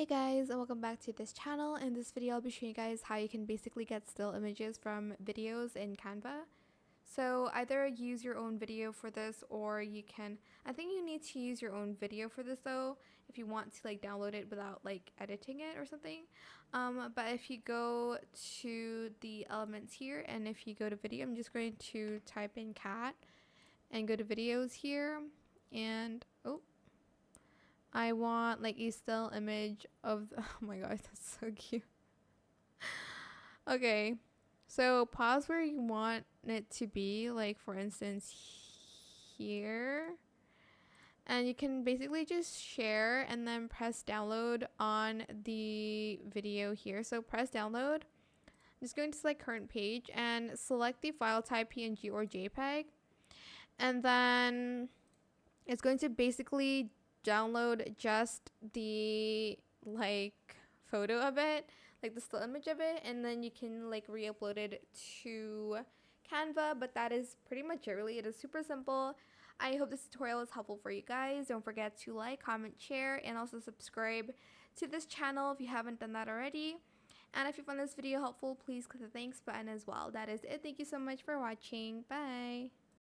Hey guys, and welcome back to this channel. In this video I'll be showing you guys how you can basically get still images from videos in Canva. So either use your own video for this, or you can, I think you need to use your own video for this though, if you want to like download it without like editing it or something. But if you go to the elements here, and if you go to video, I'm just going to type in cat and go to videos here, and I want like a still image of oh my gosh, that's so cute. Okay, so pause where you want it to be, like for instance here, and you can basically just share and then press download on the video here. So press download. I'm just going to select current page and select the file type PNG or JPEG, and then it's going to basically download just the like photo of it, like the still image of it, and then you can like re-upload it to Canva. But that is pretty much it. Really, it is super simple. I hope this tutorial is helpful for you guys. Don't forget to like, comment, share, and also subscribe to this channel if you haven't done that already. And if you found this video helpful, please click the thanks button as well. That is it. Thank you so much for watching. Bye.